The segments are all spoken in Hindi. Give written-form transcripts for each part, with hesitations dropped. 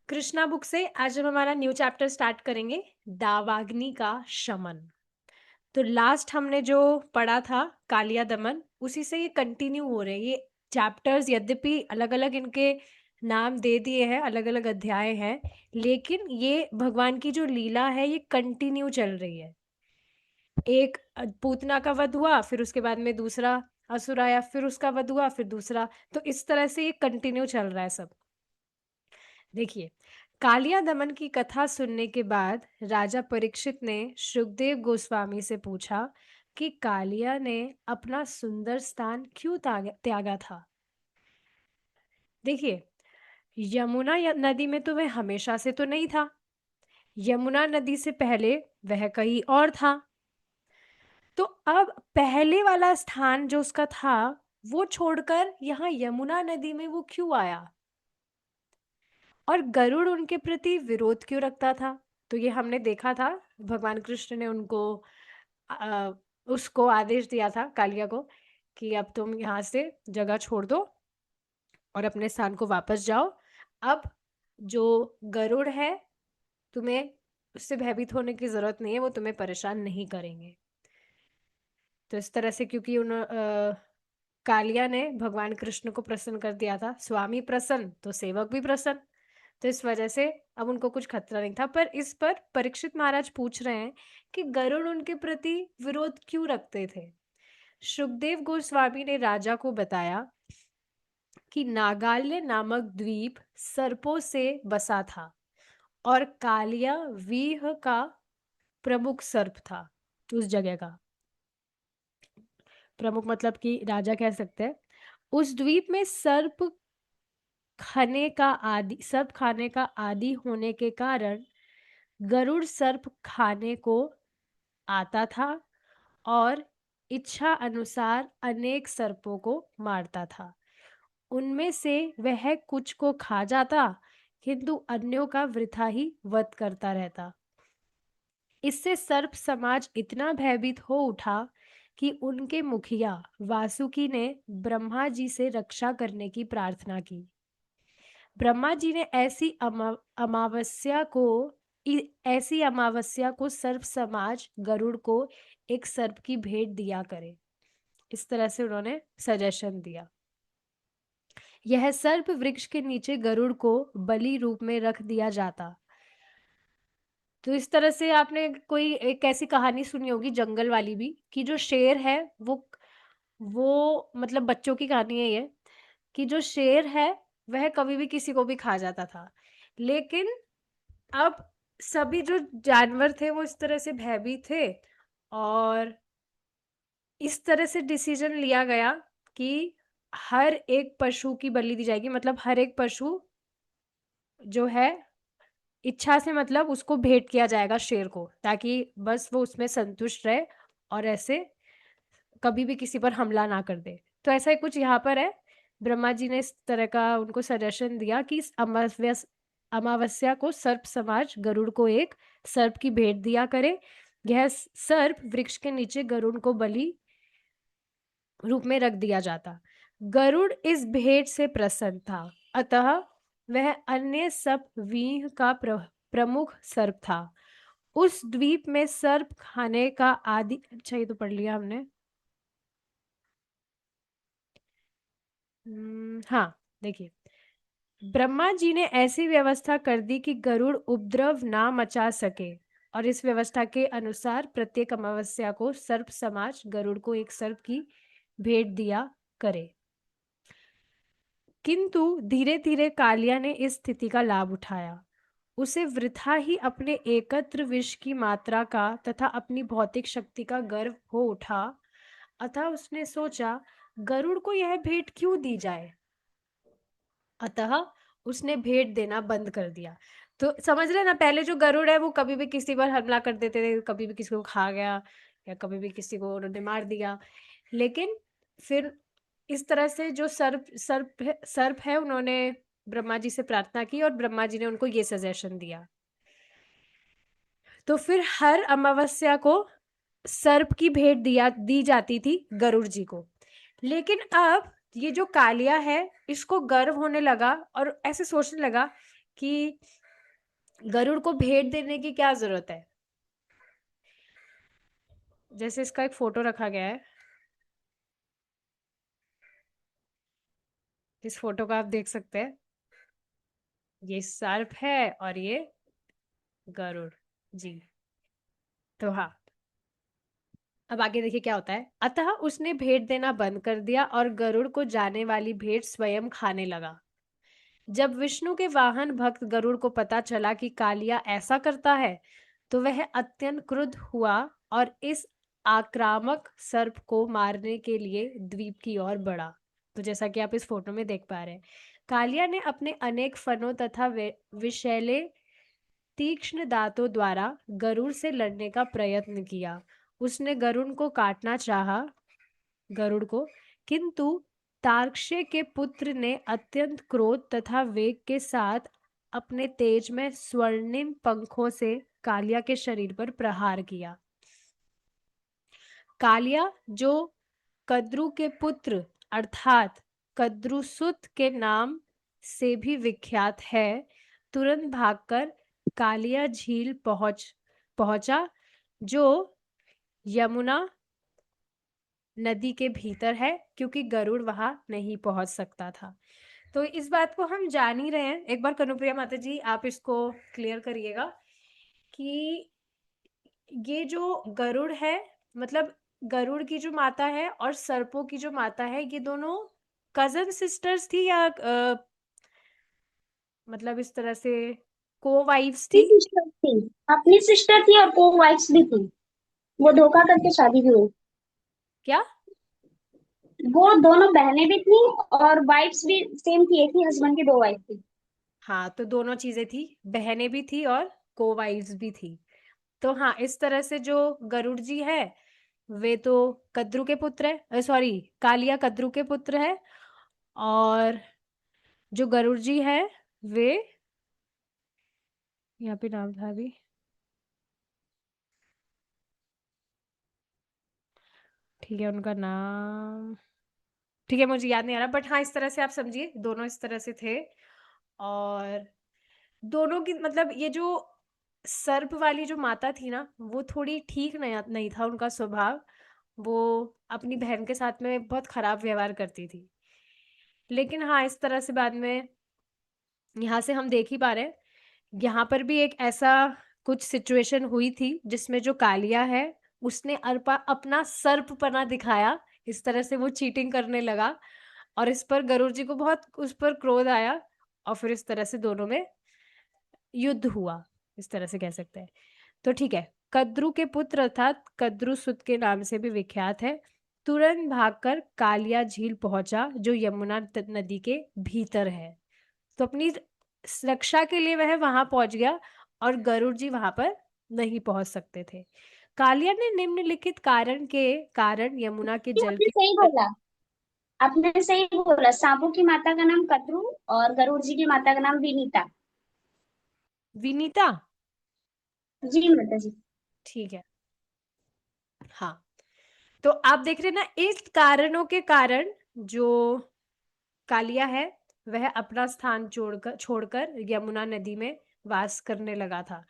कृष्णा बुक से आज हम हमारा न्यू चैप्टर स्टार्ट करेंगे, दावाग्नि का शमन। तो लास्ट हमने जो पढ़ा था कालिया दमन, उसी से ये कंटिन्यू हो रहे हैं ये चैप्टर्स। यद्यपि अलग अलग इनके नाम दे दिए हैं, अलग अलग अध्याय हैं, लेकिन ये भगवान की जो लीला है ये कंटिन्यू चल रही है। एक पूतना का वध हुआ, फिर उसके बाद में दूसरा असुर आया, फिर उसका वध हुआ, फिर दूसरा। तो इस तरह से ये कंटिन्यू चल रहा है सब। देखिए, कालिया दमन की कथा सुनने के बाद राजा परीक्षित ने शुकदेव गोस्वामी से पूछा कि कालिया ने अपना सुंदर स्थान क्यों त्यागा था। देखिए, यमुना नदी में तो वह हमेशा से तो नहीं था। यमुना नदी से पहले वह कहीं और था। तो अब पहले वाला स्थान जो उसका था, वो छोड़कर यहाँ यमुना नदी में वो क्यों आया, और गरुड़ उनके प्रति विरोध क्यों रखता था। तो ये हमने देखा था, भगवान कृष्ण ने उनको आ, उसको आदेश दिया था कालिया को कि अब तुम यहाँ से जगह छोड़ दो और अपने स्थान को वापस जाओ। अब जो गरुड़ है, तुम्हें उससे भयभीत होने की जरूरत नहीं है, वो तुम्हें परेशान नहीं करेंगे। तो इस तरह से, क्योंकि कालिया ने भगवान कृष्ण को प्रसन्न कर दिया था, स्वामी प्रसन्न तो सेवक भी प्रसन्न। तो इस वजह से अब उनको कुछ खतरा नहीं था। पर इस पर परीक्षित महाराज पूछ रहे हैं कि गरुड़ उनके प्रति विरोध क्यों रखते थे। शुकदेव गोस्वामी ने राजा को बताया कि नागाल्य नामक द्वीप सर्पों से बसा था और कालिया व्यूह का प्रमुख सर्प था। उस जगह का प्रमुख मतलब कि राजा कह सकते हैं। उस द्वीप में सर्प खाने का आदि होने के कारण गरुड़ सर्प खाने को आता था और इच्छा अनुसार अनेक सर्पों को मारता था। उनमें से वह कुछ को खा जाता, किंतु अन्यों का वृथा ही वध करता रहता। इससे सर्प समाज इतना भयभीत हो उठा कि उनके मुखिया वासुकी ने ब्रह्मा जी से रक्षा करने की प्रार्थना की। ब्रह्मा जी ने ऐसी अमावस्या को सर्प समाज गरुड़ को एक सर्प की भेंट दिया करे। इस तरह से उन्होंने सजेशन दिया। यह सर्प वृक्ष के नीचे गरुड़ को बलि रूप में रख दिया जाता। तो इस तरह से आपने कोई एक ऐसी कहानी सुनी होगी जंगल वाली भी, कि जो शेर है वो मतलब बच्चों की कहानी है ये, कि जो शेर है वह कभी भी किसी को भी खा जाता था। लेकिन अब सभी जो जानवर थे वो इस तरह से भयभीत थे, और इस तरह से डिसीजन लिया गया कि हर एक पशु की बलि दी जाएगी। मतलब हर एक पशु जो है, इच्छा से मतलब उसको भेंट किया जाएगा शेर को, ताकि बस वो उसमें संतुष्ट रहे और ऐसे कभी भी किसी पर हमला ना कर दे। तो ऐसा ही कुछ यहाँ पर है। ब्रह्मा जी ने इस तरह का उनको सजेशन दिया कि इस अमावस्या को सर्प समाज गरुड़ को एक सर्प की भेंट दिया करे। यह सर्प वृक्ष के नीचे गरुड़ को बलि रूप में रख दिया जाता। गरुड़ इस भेंट से प्रसन्न था, अतः वह अन्य सब व्यूह का प्रमुख सर्प था। उस द्वीप में सर्प खाने का आदि, अच्छा ये तो पढ़ लिया हमने। हाँ, देखिए, ब्रह्मा जी ने ऐसी व्यवस्था कर दी कि गरुड़ उपद्रव ना मचा सके, और इस व्यवस्था के अनुसार प्रत्येक अमावस्या को सर्प समाज गरुड़ को एक सर्प की भेंट दिया करे। किंतु धीरे धीरे कालिया ने इस स्थिति का लाभ उठाया। उसे वृथा ही अपने एकत्र विष की मात्रा का तथा अपनी भौतिक शक्ति का गर्व हो उठा। अतः उसने सोचा, गरुड़ को यह भेंट क्यों दी जाए। अतः उसने भेंट देना बंद कर दिया। तो समझ रहे ना, पहले जो गरुड़ है वो कभी भी किसी पर हमला कर देते थे, कभी भी किसी को खा गया या कभी भी किसी को उन्होंने मार दिया। लेकिन फिर इस तरह से जो सर्प है, उन्होंने ब्रह्मा जी से प्रार्थना की और ब्रह्मा जी ने उनको ये सजेशन दिया। तो फिर हर अमावस्या को सर्प की भेंट दी जाती थी गरुड़ जी को। लेकिन अब ये जो कालिया है, इसको गर्व होने लगा और ऐसे सोचने लगा कि गरुड़ को भेंट देने की क्या जरूरत है? जैसे इसका एक फोटो रखा गया है, इस फोटो को आप देख सकते हैं, ये सर्प है और ये गरुड़ जी। तो हाँ, अब आगे देखिए क्या होता है। अतः उसने भेंट देना बंद कर दिया और गरुड़ को जाने वाली भेंट स्वयं खाने लगा। जब विष्णु के वाहन भक्त गरुड़ को पता चला कि कालिया ऐसा करता है, तो वह अत्यंत क्रुद्ध हुआ और इस आक्रामक सर्प को मारने के लिए द्वीप की ओर बढ़ा। तो जैसा कि आप इस फोटो में देख पा रहे हैं, कालिया ने अपने अनेक फनों तथा विषैले तीक्ष्ण दांतों द्वारा गरुड़ से लड़ने का प्रयत्न किया। उसने गरुड़ को काटना चाहा, गरुड़ को, किंतु तार्क्ष्य के पुत्र ने अत्यंत क्रोध तथा वेग के साथ अपने तेज में स्वर्णिम पंखों से कालिया के शरीर पर प्रहार किया। कालिया, जो कद्रु के पुत्र अर्थात कद्रुसुत के नाम से भी विख्यात है, तुरंत भागकर कालिया झील पहुंचा, जो यमुना नदी के भीतर है, क्योंकि गरुड़ वहां नहीं पहुंच सकता था। तो इस बात को हम जान ही रहे हैं। एक बार कनुप्रिया माता जी आप इसको क्लियर करिएगा कि ये जो गरुड़ है, मतलब गरुड़ की जो माता है और सर्पों की जो माता है, ये दोनों कजन सिस्टर्स थी या मतलब इस तरह से को वाइफ्स अपनी थी? सिस्टर थी। अपनी सिस्टर थी और को वाइफ्स भी थी। वो धोखा करके शादी भी हुई। क्या? वो दोनों बहनें भी थी और वाइफ्स भी सेम थी, एक ही हस्बैंड की दो वाइफ थी। हाँ, तो दोनों चीजें थी, बहनें भी थी और को वाइफ्स भी थी। तो हाँ, इस तरह से जो गरुड़ जी है, वे तो कद्रु के पुत्र है, सॉरी, कालिया कद्रु के पुत्र है। और जो गरुड़ जी है, वे, यहाँ पे नाम था अभी, ठीक है उनका नाम, ठीक है मुझे याद नहीं आ रहा, बट हाँ इस तरह से आप समझिए, दोनों इस तरह से थे। और दोनों की मतलब ये जो सर्प वाली जो माता थी ना, वो थोड़ी ठीक नहीं नहीं था उनका स्वभाव। वो अपनी बहन के साथ में बहुत खराब व्यवहार करती थी। लेकिन हाँ, इस तरह से बाद में यहाँ से हम देख ही पा रहे हैं, यहाँ पर भी एक ऐसा कुछ सिचुएशन हुई थी जिसमें जो कालिया है, उसने अपना सर्पपना दिखाया। इस तरह से वो चीटिंग करने लगा और इस पर गरुड़ जी को बहुत उस पर क्रोध आया, और फिर इस तरह से दोनों में युद्ध हुआ, इस तरह से कह सकते हैं। तो ठीक है, कद्रु के पुत्र अर्थात कद्रुसुत के नाम से भी विख्यात है, तुरंत भागकर कालिया झील पहुंचा, जो यमुना नदी के भीतर है। तो अपनी रक्षा के लिए वह वहां पहुंच गया और गरुड़ जी वहां पर नहीं पहुंच सकते थे। कालिया ने निम्नलिखित कारण के कारण यमुना के ये जल आपने के सही बोला। आपने सही बोला, सांपों की माता का नाम कद्रू और गरुड़ जी की माता का नाम विनीता। विनीता, जी माता जी। ठीक है। हाँ, तो आप देख रहे हैं ना, इस कारणों के कारण जो कालिया है, वह अपना स्थान छोड़कर यमुना नदी में वास करने लगा था।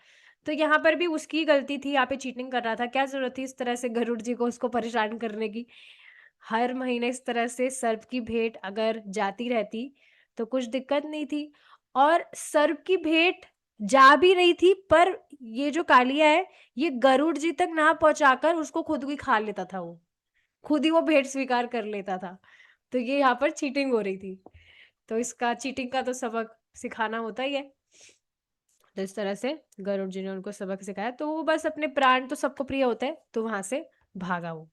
तो यहाँ पर भी उसकी गलती थी, यहाँ पे चीटिंग कर रहा था, क्या जरूरत थी इस तरह से गरुड़ जी को उसको परेशान करने की। हर महीने इस तरह से सर्प की भेंट अगर जाती रहती तो कुछ दिक्कत नहीं थी। और सर्प की भेंट जा भी रही थी, पर ये जो कालिया है, ये गरुड़ जी तक ना पहुंचाकर उसको खुद ही खा लेता था, वो खुद ही वो भेंट स्वीकार कर लेता था। तो ये यहाँ पर चीटिंग हो रही थी। तो इसका चीटिंग का तो सबक सिखाना होता ही है। तो इस तरह से गरुड़ जी ने उनको सबक सिखाया, तो वो बस अपने प्राण तो सबको प्रिय होते हैं, तो वहां से भागा वो।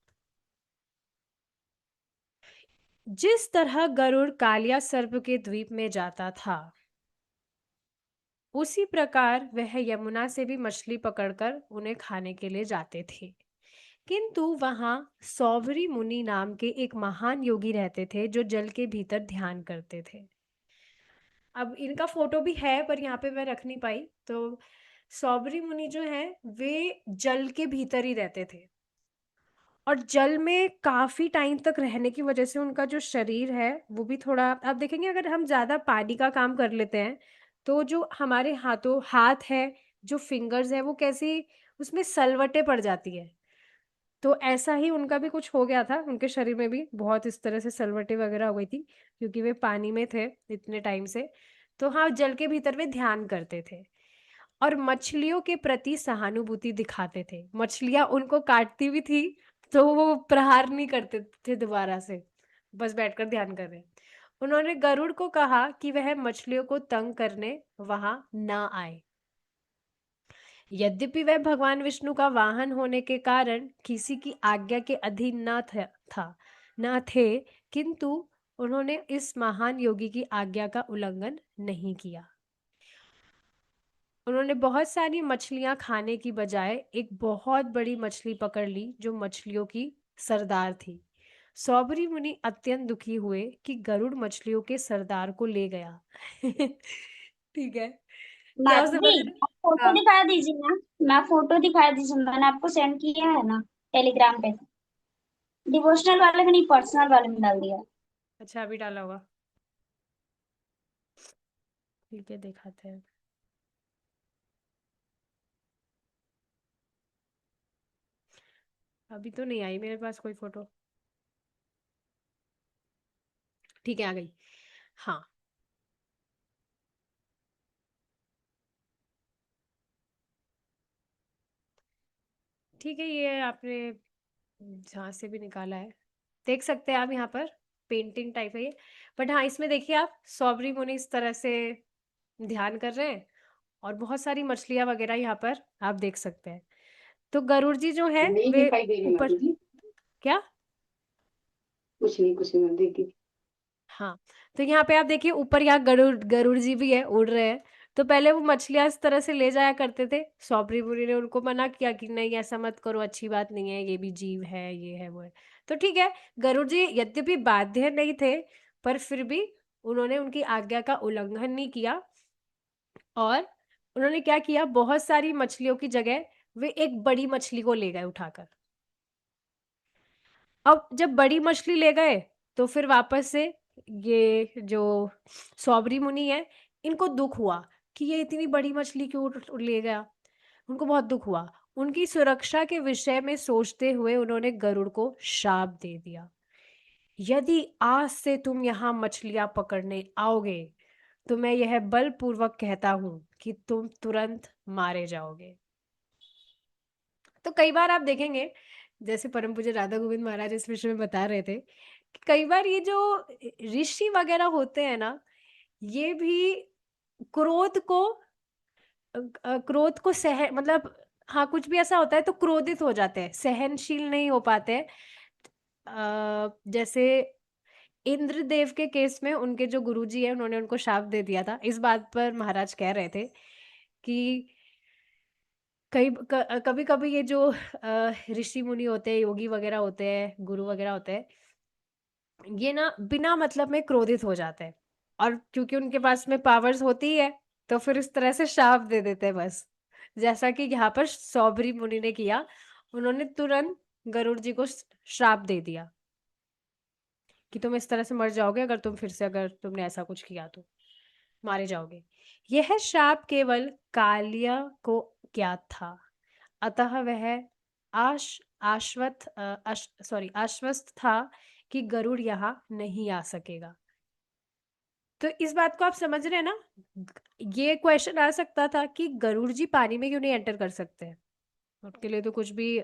जिस तरह गरुड़ कालिया सर्प के द्वीप में जाता था, उसी प्रकार वह यमुना से भी मछली पकड़कर उन्हें खाने के लिए जाते थे। किंतु वहां सौभरी मुनि नाम के एक महान योगी रहते थे, जो जल के भीतर ध्यान करते थे। अब इनका फोटो भी है, पर यहाँ पे मैं रख नहीं पाई। तो सौबरी मुनि जो है, वे जल के भीतर ही रहते थे, और जल में काफी टाइम तक रहने की वजह से उनका जो शरीर है वो भी थोड़ा, आप देखेंगे अगर हम ज्यादा पानी का काम कर लेते हैं तो जो हमारे हाथ है, जो फिंगर्स है, वो कैसी उसमें सलवटें पड़ जाती है। तो ऐसा ही उनका भी कुछ हो गया था, उनके शरीर में भी बहुत इस तरह से सलवटें वगैरह हो गई थी, क्योंकि वे पानी में थे इतने टाइम से। तो हाँ, जल के भीतर वे ध्यान करते थे और मछलियों के प्रति सहानुभूति दिखाते थे। मछलियां उनको काटती भी थी, तो वो प्रहार नहीं करते थे दोबारा से, बस बैठकर ध्यान कर रहे हैं। उन्होंने गरुड़ को कहा कि वह मछलियों को तंग करने वहां ना आए। यद्यपि वह भगवान विष्णु का वाहन होने के कारण किसी की आज्ञा के अधीन न थे, किंतु उन्होंने इस महान योगी की आज्ञा का उल्लंघन नहीं किया। उन्होंने बहुत सारी मछलियां खाने की बजाय एक बहुत बड़ी मछली पकड़ ली, जो मछलियों की सरदार थी। सौबरी मुनि अत्यंत दुखी हुए कि गरुड़ मछलियों के सरदार को ले गया। ठीक है, क्या माधुरी, समझ रहे? आप फोटो हाँ। दिखा दीजिए ना। मैं फोटो दिखा दीजिए, मैंने आपको सेंड किया है ना टेलीग्राम पे। डिवोशनल वाले में नहीं, पर्सनल वाले में डाल दिया। अच्छा, अभी डाला होगा। ठीक है, दिखाते हैं। अभी तो नहीं आई मेरे पास कोई फोटो। ठीक है, आ गई। हाँ, ठीक है, ये आपने जहाँ से भी निकाला है, देख सकते हैं आप यहाँ पर। पेंटिंग टाइप है ये। बट हाँ, इसमें देखिए आप, सौबरी मुनि इस तरह से ध्यान कर रहे हैं, और बहुत सारी मछलियां वगैरह यहाँ पर आप देख सकते हैं। तो गरुड़ जी जो है नहीं वे दिखाई दे रही ऊपर। माधु जी। क्या? कुछ नहीं, मैं देखी। हाँ, तो यहाँ पे आप देखिए, ऊपर यहाँ गरुड़ गरुड़ जी भी है, उड़ रहे हैं। तो पहले वो मछलियां इस तरह से ले जाया करते थे, सौबरी मुनि ने उनको मना किया कि नहीं, ऐसा मत करो, अच्छी बात नहीं है, ये भी जीव है, ये है वो है। तो ठीक है, गरुड़ जी यद्यपि बाध्य नहीं थे, पर फिर भी उन्होंने उनकी आज्ञा का उल्लंघन नहीं किया, और उन्होंने क्या किया, बहुत सारी मछलियों की जगह वे एक बड़ी मछली को ले गए उठाकर। अब जब बड़ी मछली ले गए, तो फिर वापस से ये जो सौबरी मुनि है, इनको दुख हुआ कि ये इतनी बड़ी मछली क्यों ले गया। उनको बहुत दुख हुआ। उनकी सुरक्षा के विषय में सोचते हुए उन्होंने गरुड़ को शाप दे दिया, यदि आज से तुम यहाँ मछलियां पकड़ने आओगे, तो मैं यह बलपूर्वक कहता हूं कि तुम तुरंत मारे जाओगे। तो कई बार आप देखेंगे, जैसे परम पूज्य राधा गोविंद महाराज इस विषय में बता रहे थे, कि कई बार ये जो ऋषि वगैरह होते हैं ना, ये भी क्रोध को क्रोध को सह मतलब, हाँ, कुछ भी ऐसा होता है तो क्रोधित हो जाते हैं, सहनशील नहीं हो पाते हैं। जैसे इंद्रदेव के केस में उनके जो गुरुजी है, उन्होंने उनको शाप दे दिया था। इस बात पर महाराज कह रहे थे कि कभी कभी ये जो ऋषि मुनि होते हैं, योगी वगैरह होते हैं, गुरु वगैरह होते हैं, ये ना बिना मतलब में क्रोधित हो जाते हैं, और क्योंकि उनके पास में पावर्स होती है, तो फिर इस तरह से शाप दे देते हैं बस। जैसा कि यहाँ पर सौबरी मुनि ने किया, उन्होंने तुरंत गरुड़ जी को श्राप दे दिया कि तुम इस तरह से मर जाओगे, अगर तुम फिर से, अगर तुमने ऐसा कुछ किया तो मारे जाओगे। यह शाप केवल कालिया को ज्ञात था, अतः वह आश्वस्त था कि गरुड़ यहाँ नहीं आ सकेगा। तो इस बात को आप समझ रहे हैं ना? ये क्वेश्चन आ सकता था कि गरुड़ जी पानी में क्यों नहीं एंटर कर सकते हैं? उनके लिए तो कुछ भी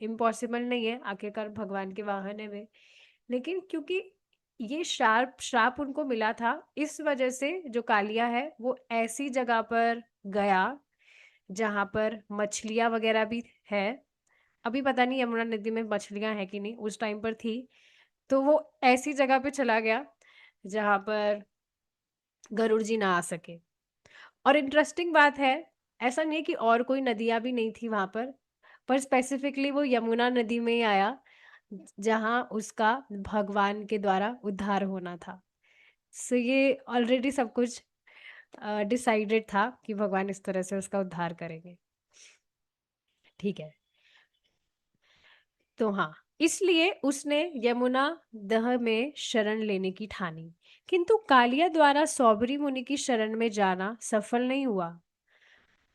इम्पॉसिबल नहीं है, आखिरकार भगवान के वाहन है वे। लेकिन क्योंकि ये शार्प श्राप उनको मिला था, इस वजह से जो कालिया है वो ऐसी जगह पर गया जहां पर मछलियां वगैरह भी है। अभी पता नहीं यमुना नदी में मछलियां है कि नहीं, उस टाइम पर थी। तो वो ऐसी जगह पे चला गया जहां पर गरुड़ जी ना आ सके। और इंटरेस्टिंग बात है, ऐसा नहीं है कि और कोई नदियां भी नहीं थी वहां पर स्पेसिफिकली वो यमुना नदी में ही आया, जहां उसका भगवान के द्वारा उद्धार होना था। सो ये ऑलरेडी सब कुछ डिसाइडेड था कि भगवान इस तरह से उसका उद्धार करेंगे। ठीक है, तो हाँ, इसलिए उसने यमुना दह में शरण लेने की ठानी। किंतु कालिया द्वारा सौबरी मुनि की शरण में जाना सफल नहीं हुआ।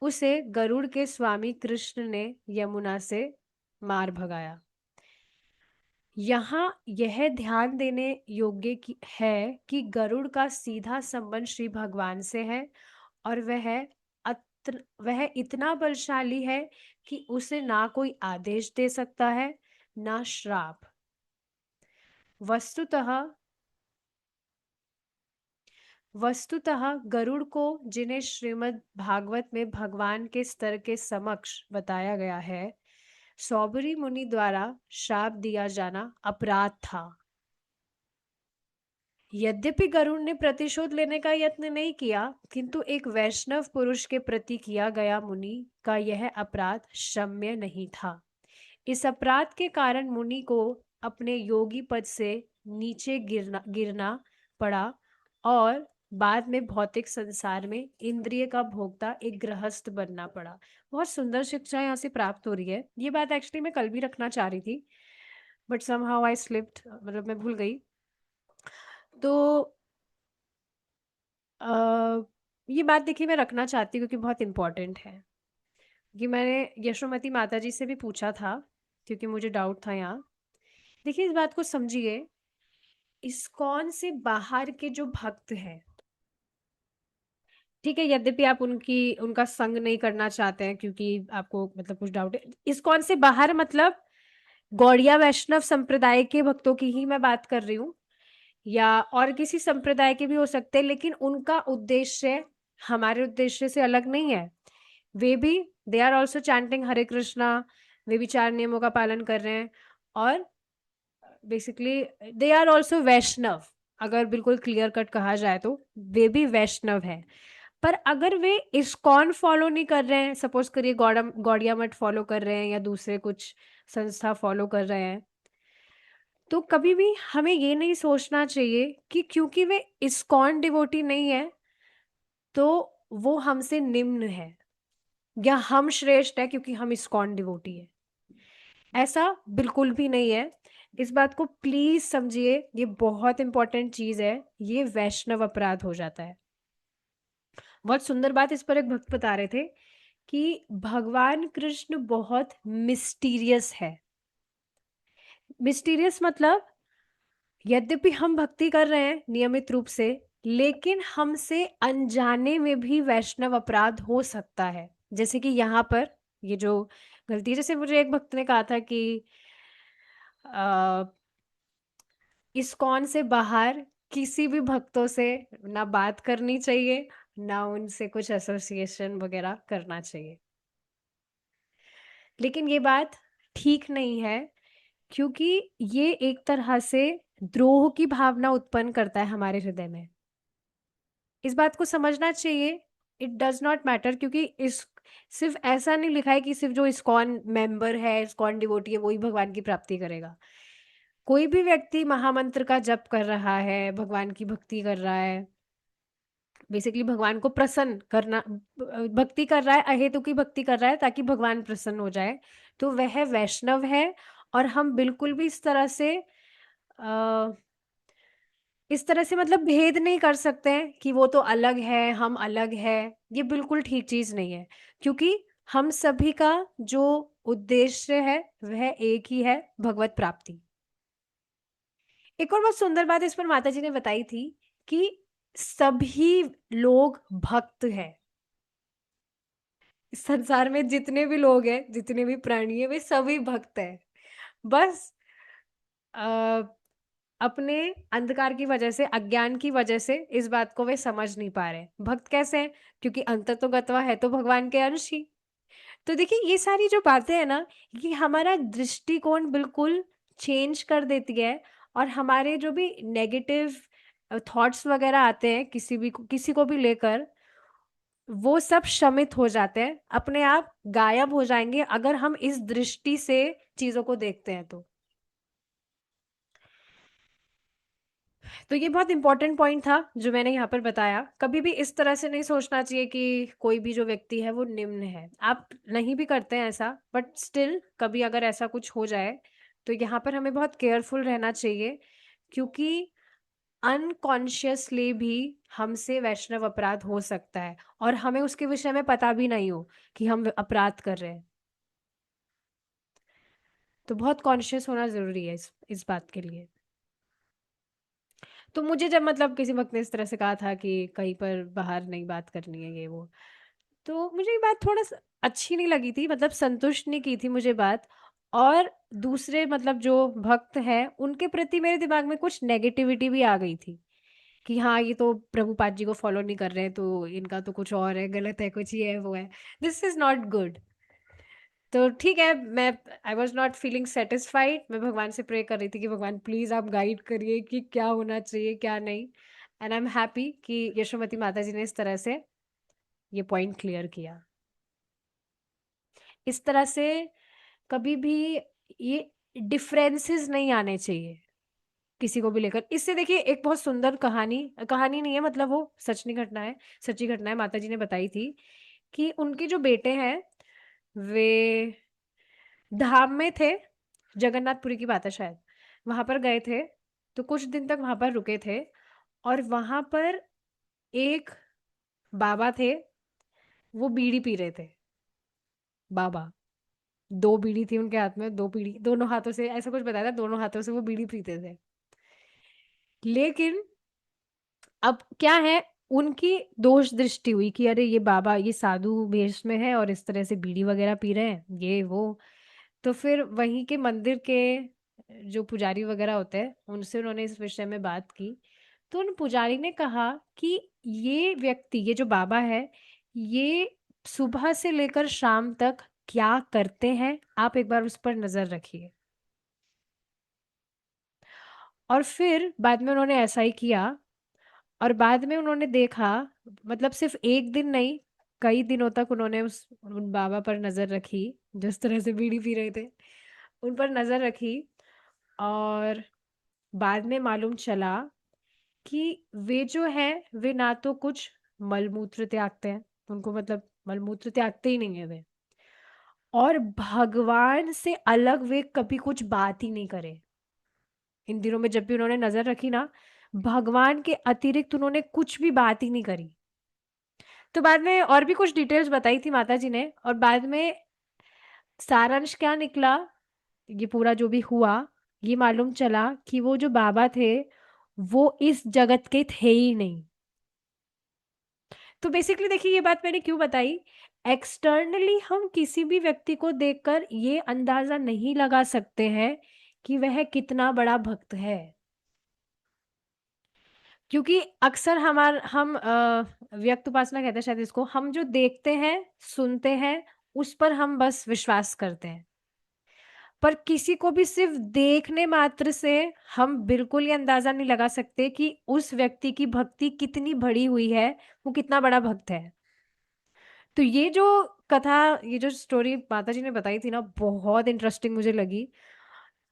उसे गरुड़ के स्वामी कृष्ण ने यमुना से मार भगाया। यहाँ यह ध्यान देने योग्य है कि गरुड़ का सीधा संबंध श्री भगवान से है, और वह इतना बलशाली है कि उसे ना कोई आदेश दे सकता है, ना श्राप। वस्तुतः वस्तुतः गरुड़ को, जिन्हें श्रीमद् भागवत में भगवान के स्तर के समक्ष बताया गया है, सौबरी मुनि द्वारा शाप दिया जाना अपराध था। यद्यपि गरुड़ ने प्रतिशोध लेने का यत्न नहीं किया, किंतु एक वैष्णव पुरुष के प्रति किया गया मुनि का यह अपराध क्षम्य नहीं था। इस अपराध के कारण मुनि को अपने योगी पद से नीचे गिरना पड़ा, और बाद में भौतिक संसार में इंद्रिय का भोक्ता एक गृहस्थ बनना पड़ा। बहुत सुंदर शिक्षा यहाँ से प्राप्त हो रही है। ये बात एक्चुअली मैं कल भी रखना चाह रही थी, बट समहाउ आई स्लिप्ड, मतलब मैं भूल गई। तो अ, ये बात देखिए मैं रखना चाहती हूँ क्योंकि बहुत इंपॉर्टेंट है। कि मैंने यशोमती माता जी से भी पूछा था क्योंकि मुझे डाउट था यहाँ। देखिए इस बात को समझिए, इस्कॉन से बाहर के जो भक्त हैं, ठीक है, यद्यपि आप उनका संग नहीं करना चाहते हैं क्योंकि आपको मतलब कुछ डाउट है, इस्कॉन से बाहर मतलब गौड़िया वैष्णव संप्रदाय के भक्तों की ही मैं बात कर रही हूँ, या और किसी संप्रदाय के भी हो सकते हैं, लेकिन उनका उद्देश्य हमारे उद्देश्य से अलग नहीं है। वे भी दे आर ऑल्सो चैंटिंग हरे कृष्णा, वे भी 4 नियमों का पालन कर रहे हैं, और बेसिकली दे आर ऑल्सो वैष्णव। अगर बिल्कुल क्लियर कट कहा जाए तो वे भी वैष्णव है। पर अगर वे इस्कॉन फॉलो नहीं कर रहे हैं, सपोज करिए गौड़िया मठ फॉलो कर रहे हैं या दूसरे कुछ संस्था फॉलो कर रहे हैं, तो कभी भी हमें ये नहीं सोचना चाहिए कि क्योंकि वे इस्कॉन डिवोटी नहीं है तो वो हमसे निम्न है, या हम श्रेष्ठ है क्योंकि हम इस्कॉन डिवोटी है। ऐसा बिल्कुल भी नहीं है। इस बात को प्लीज समझिए, ये बहुत इंपॉर्टेंट चीज है। ये वैष्णव अपराध हो जाता है। बहुत सुंदर बात इस पर एक भक्त बता रहे थे कि भगवान कृष्ण बहुत मिस्टीरियस है। मिस्टीरियस मतलब यद्यपि हम भक्ति कर रहे हैं नियमित रूप से, लेकिन हमसे अनजाने में भी वैष्णव अपराध हो सकता है। जैसे कि यहाँ पर ये जो गलती, जैसे मुझे एक भक्त ने कहा था कि इस्कॉन से बाहर किसी भी भक्तों से ना बात करनी चाहिए, ना उनसे कुछ एसोसिएशन वगैरह करना चाहिए। लेकिन ये बात ठीक नहीं है, क्योंकि ये एक तरह से द्रोह की भावना उत्पन्न करता है हमारे हृदय में। इस बात को समझना चाहिए। इट डज नॉट मैटर, क्योंकि इस सिर्फ ऐसा नहीं लिखा है कि सिर्फ जो इस्कॉन मेंबर है, इस्कॉन डिवोटी है, वही भगवान की प्राप्ति करेगा। कोई भी व्यक्ति महामंत्र का जप कर रहा है, भगवान की भक्ति कर रहा है, बेसिकली भगवान को प्रसन्न करना, भक्ति कर रहा है, अहेतु की भक्ति कर रहा है ताकि भगवान प्रसन्न हो जाए, तो वह वैष्णव है। और हम बिल्कुल भी इस तरह से मतलब भेद नहीं कर सकते हैं कि वो तो अलग है, हम अलग है। ये बिल्कुल ठीक चीज नहीं है, क्योंकि हम सभी का जो उद्देश्य है वह एक ही है, भगवत प्राप्ति। एक और बहुत सुंदर बात इस पर माता जी ने बताई थी कि सभी लोग भक्त हैं। इस संसार में जितने भी लोग हैं, जितने भी प्राणी हैं, वे सभी भक्त हैं। बस आ, अपने अंधकार की वजह से, अज्ञान की वजह से इस बात को वे समझ नहीं पा रहे। भक्त कैसे हैं? क्योंकि अंतर तो गत्वा है तो भगवान के अंश ही। तो देखिए ये सारी जो बातें हैं ना, ये हमारा दृष्टिकोण बिल्कुल चेंज कर देती है। और हमारे जो भी नेगेटिव थॉट्स वगैरह आते हैं किसी को भी लेकर, वो सब शमित हो जाते हैं, अपने आप गायब हो जाएंगे अगर हम इस दृष्टि से चीजों को देखते हैं तो ये बहुत इंपॉर्टेंट पॉइंट था जो मैंने यहाँ पर बताया। कभी भी इस तरह से नहीं सोचना चाहिए कि कोई भी जो व्यक्ति है वो निम्न है। आप नहीं भी करते हैं ऐसा, बट स्टिल कभी अगर ऐसा कुछ हो जाए तो यहाँ पर हमें बहुत केयरफुल रहना चाहिए, क्योंकि अनकॉन्शियसली भी हमसे वैष्णव अपराध हो सकता है और हमें उसके विषय में पता भी नहीं हो कि हम अपराध कर रहे हैं। तो बहुत कॉन्शियस होना जरूरी है इस बात के लिए। तो मुझे जब मतलब किसी वक्त ने इस तरह से कहा था कि कहीं पर बाहर नहीं बात करनी है ये वो, तो मुझे ये बात थोड़ा सा अच्छी नहीं लगी थी, मतलब संतुष्ट नहीं की थी मुझे बात। और दूसरे मतलब जो भक्त हैं उनके प्रति मेरे दिमाग में कुछ नेगेटिविटी भी आ गई थी कि हाँ ये तो प्रभुपाद जी को फॉलो नहीं कर रहे हैं, तो इनका तो कुछ और है, गलत है, कुछ ये है वो है, दिस इज नॉट गुड। तो ठीक है, मैं I was not feeling satisfied, मैं भगवान से प्रे कर रही थी कि भगवान प्लीज आप गाइड करिए कि क्या होना चाहिए क्या नहीं। एंड आई एम हैप्पी कि यशोमती माता जी ने इस तरह से ये पॉइंट क्लियर किया। इस तरह से कभी भी ये डिफरेंसेस नहीं आने चाहिए किसी को भी लेकर। इससे देखिए एक बहुत सुंदर कहानी, कहानी नहीं है मतलब वो सच नहीं घटना है, सच्ची घटना है, माता जी ने बताई थी कि उनके जो बेटे हैं वे धाम में थे, जगन्नाथपुरी की बात है शायद, वहां पर गए थे, तो कुछ दिन तक वहां पर रुके थे। और वहां पर एक बाबा थे, वो बीड़ी पी रहे थे। बाबा, दो बीड़ी थी उनके हाथ में, दो बीड़ी दोनों हाथों से, ऐसा कुछ बताया था, दोनों हाथों से वो बीड़ी पीते थे। लेकिन अब क्या है, उनकी दोष दृष्टि हुई कि अरे ये बाबा ये साधु वेश में है और इस तरह से बीड़ी वगैरह पी रहे हैं ये वो। तो फिर वहीं के मंदिर के जो पुजारी वगैरह होते हैं उनसे उन्होंने इस विषय में बात की। तो उन पुजारी ने कहा कि ये व्यक्ति, ये जो बाबा है, ये सुबह से लेकर शाम तक क्या करते हैं आप एक बार उस पर नजर रखिए। और फिर बाद में उन्होंने ऐसा ही किया। और बाद में उन्होंने देखा, मतलब सिर्फ एक दिन नहीं, कई दिनों तक उन्होंने उन बाबा पर नजर रखी, जिस तरह से बीड़ी पी रहे थे उन पर नजर रखी। और बाद में मालूम चला कि वे जो है वे ना तो कुछ मलमूत्र त्यागते हैं, उनको मतलब मलमूत्र त्यागते ही नहीं है वे, और भगवान से अलग वे कभी कुछ बात ही नहीं करे। इन दिनों में जब भी उन्होंने नजर रखी ना, भगवान के अतिरिक्त उन्होंने कुछ भी बात ही नहीं करी। तो बाद में और भी कुछ डिटेल्स बताई थी माता जी ने, और बाद में सारांश क्या निकला, ये पूरा जो भी हुआ, ये मालूम चला कि वो जो बाबा थे वो इस जगत के थे ही नहीं। तो बेसिकली देखिए ये बात मैंने क्यों बताई, एक्सटर्नली हम किसी भी व्यक्ति को देखकर ये अंदाजा नहीं लगा सकते हैं कि वह कितना बड़ा भक्त है। क्योंकि अक्सर हम व्यक्त उपासना कहते हैं शायद इसको, हम जो देखते हैं सुनते हैं उस पर हम बस विश्वास करते हैं। पर किसी को भी सिर्फ देखने मात्र से हम बिल्कुल ये अंदाजा नहीं लगा सकते कि उस व्यक्ति की भक्ति कितनी बड़ी हुई है, वो कितना बड़ा भक्त है। तो ये जो कथा, ये जो स्टोरी माता जी ने बताई थी ना, बहुत इंटरेस्टिंग मुझे लगी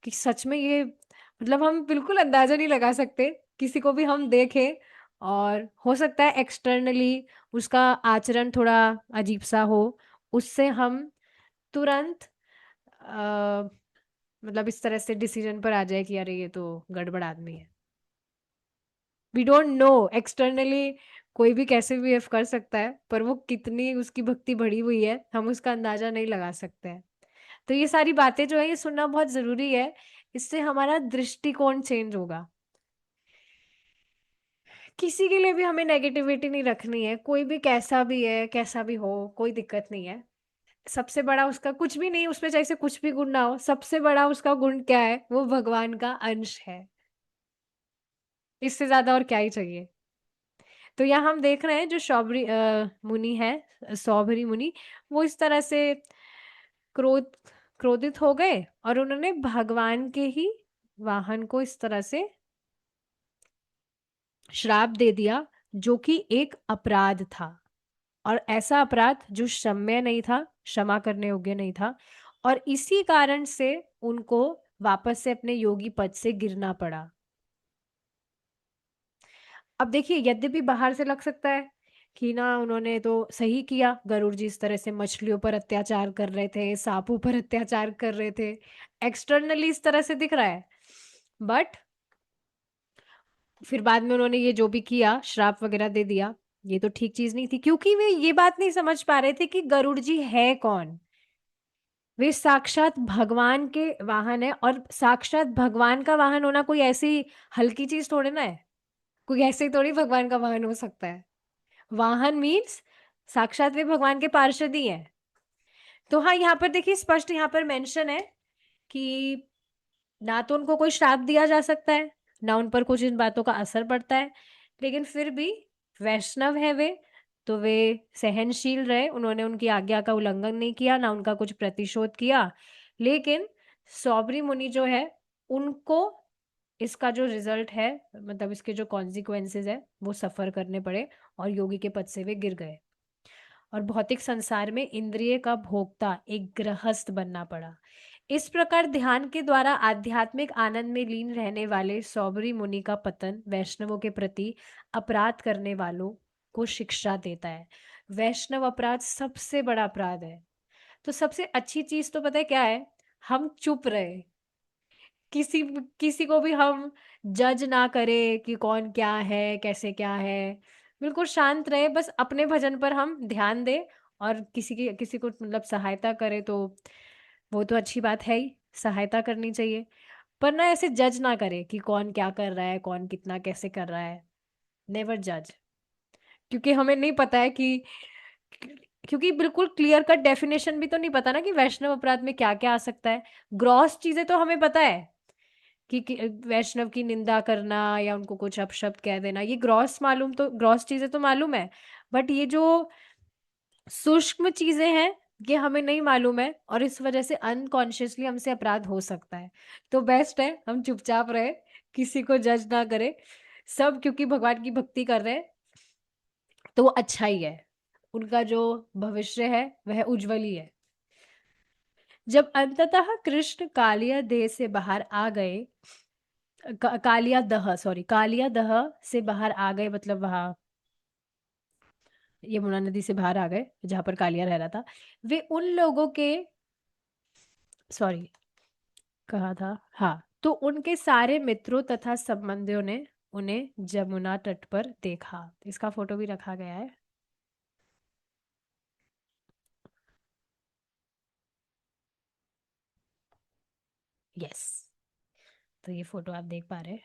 कि सच में ये मतलब हम बिल्कुल अंदाजा नहीं लगा सकते, किसी को भी हम देखें और हो सकता है एक्सटर्नली उसका आचरण थोड़ा अजीब सा हो, उससे हम तुरंत मतलब इस तरह से डिसीजन पर आ जाए कि अरे ये तो गड़बड़ आदमी है। वी डोंट नो एक्सटर्नली कोई भी कैसे बिहेव कर सकता है, पर वो कितनी उसकी भक्ति बढ़ी हुई है हम उसका अंदाजा नहीं लगा सकते हैं। तो ये सारी बातें जो है ये सुनना बहुत जरूरी है, इससे हमारा दृष्टिकोण चेंज होगा। किसी के लिए भी हमें नेगेटिविटी नहीं रखनी है, कोई भी कैसा भी है कैसा भी हो, कोई दिक्कत नहीं है। सबसे बड़ा उसका कुछ भी नहीं, उसमें चाहे से कुछ भी गुण ना हो, सबसे बड़ा उसका गुण क्या है, वो भगवान का अंश है। इससे ज्यादा और क्या ही चाहिए। तो यहाँ हम देख रहे हैं जो शौबरी मुनि है, सौभरी मुनि, वो इस तरह से क्रोध क्रोधित हो गए और उन्होंने भगवान के ही वाहन को इस तरह से श्राप दे दिया, जो कि एक अपराध था। और ऐसा अपराध जो क्षम्य नहीं था, क्षमा करने योग्य नहीं था। और इसी कारण से उनको वापस से अपने योगी पद से गिरना पड़ा। अब देखिए यद्यपि बाहर से लग सकता है कि ना उन्होंने तो सही किया, गरुड़ जी इस तरह से मछलियों पर अत्याचार कर रहे थे, सांपों पर अत्याचार कर रहे थे, एक्सटर्नली इस तरह से दिख रहा है। बट फिर बाद में उन्होंने ये जो भी किया, श्राप वगैरह दे दिया, ये तो ठीक चीज नहीं थी, क्योंकि वे ये बात नहीं समझ पा रहे थे कि गरुड़ जी है कौन। वे साक्षात भगवान के वाहन है, और साक्षात भगवान का वाहन होना कोई ऐसी हल्की चीज थोड़ी ना है। कोई ऐसे थोड़ी भगवान का वाहन हो सकता है। वाहन मीन्स साक्षात वे भगवान के पार्षद ही है। तो हाँ, यहाँ पर देखिए स्पष्ट यहाँ पर मेंशन है कि ना तो उनको कोई श्राप दिया जा सकता है, ना उन पर कुछ इन बातों का असर पड़ता है, लेकिन फिर भी वैष्णव है वे, तो वे सहनशील रहे, उन्होंने उनकी आज्ञा का उल्लंघन नहीं किया, ना उनका कुछ प्रतिशोध किया। लेकिन सौबरी मुनि जो है, उनको इसका जो रिजल्ट है, मतलब इसके जो कॉन्सिक्वेंसेस है, वो सफर करने पड़े, और योगी के पद से वे गिर गए, और भौतिक संसार में इंद्रिय का भोक्ता एक गृहस्थ बनना पड़ा। इस प्रकार ध्यान के द्वारा आध्यात्मिक आनंद में लीन रहने वाले सौबरी मुनि का पतन वैष्णवों के प्रति अपराध करने वालों को शिक्षा देता है। वैष्णव अपराध सबसे बड़ा अपराध है। तो सबसे अच्छी चीज तो पता है क्या है? हम चुप रहे, किसी किसी को भी हम जज ना करें कि कौन क्या है, कैसे क्या है। बिल्कुल शांत रहे, बस अपने भजन पर हम ध्यान दें, और किसी को मतलब सहायता करें तो वो तो अच्छी बात है ही, सहायता करनी चाहिए। पर ना ऐसे जज ना करें कि कौन क्या कर रहा है, कौन कितना कैसे कर रहा है। नेवर जज। क्योंकि हमें नहीं पता है कि, क्योंकि बिल्कुल क्लियर कट डेफिनेशन भी तो नहीं पता ना कि वैष्णव अपराध में क्या क्या आ सकता है। ग्रॉस चीजें तो हमें पता है कि वैष्णव की निंदा करना या उनको कुछ अपशब्द कह देना, ये ग्रॉस मालूम, तो ग्रॉस चीजें तो मालूम है। बट ये जो सूक्ष्म चीजें हैं, ये हमें नहीं मालूम है, और इस वजह से अनकॉन्शियसली हमसे अपराध हो सकता है। तो बेस्ट है हम चुपचाप रहे, किसी को जज ना करें, सब क्योंकि भगवान की भक्ति कर रहे हैं, तो वो अच्छा ही है। उनका जो भविष्य है वह उज्जवल ही है। जब अंततः कृष्ण कालिया देह से बाहर आ गए, कालिया दह, सॉरी, कालिया दह से बाहर आ गए, मतलब वहां यमुना नदी से बाहर आ गए जहां पर कालिया रह रहा था। वे उन लोगों के, सॉरी, कहा था, हाँ, तो उनके सारे मित्रों तथा संबंधियों ने उन्हें जमुना तट पर देखा। इसका फोटो भी रखा गया है। यस, तो ये फोटो आप देख पा रहे हैं।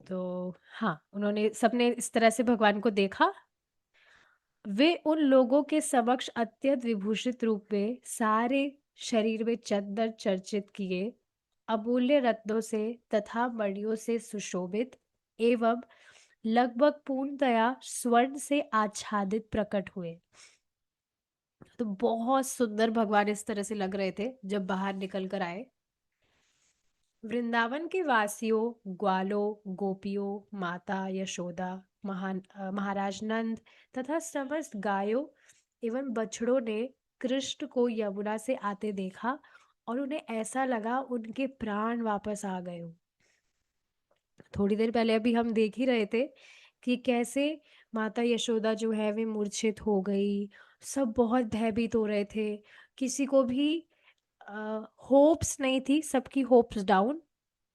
तो हाँ, उन्होंने सबने इस तरह से भगवान को देखा। वे उन लोगों के समक्ष अत्यंत विभूषित रूप में, सारे शरीर में चंदन चर्चित किए, अमूल्य रत्नों से तथा मणियों से सुशोभित एवं लगभग पूर्णतया स्वर्ण से आच्छादित प्रकट हुए। तो बहुत सुंदर भगवान इस तरह से लग रहे थे जब बाहर निकल कर आए। वृंदावन के वासियों, ग्वालों, गोपियों, माता यशोदा, महाराज नंद तथा समस्त गायों एवं बछड़ों ने कृष्ण को यमुना से आते देखा, और उन्हें ऐसा लगा उनके प्राण वापस आ गए हो। थोड़ी देर पहले अभी हम देख ही रहे थे कि कैसे माता यशोदा जो है वे मूर्छित हो गई, सब बहुत भयभीत हो रहे थे, किसी को भी होप्स नहीं थी, सबकी होप्स डाउन।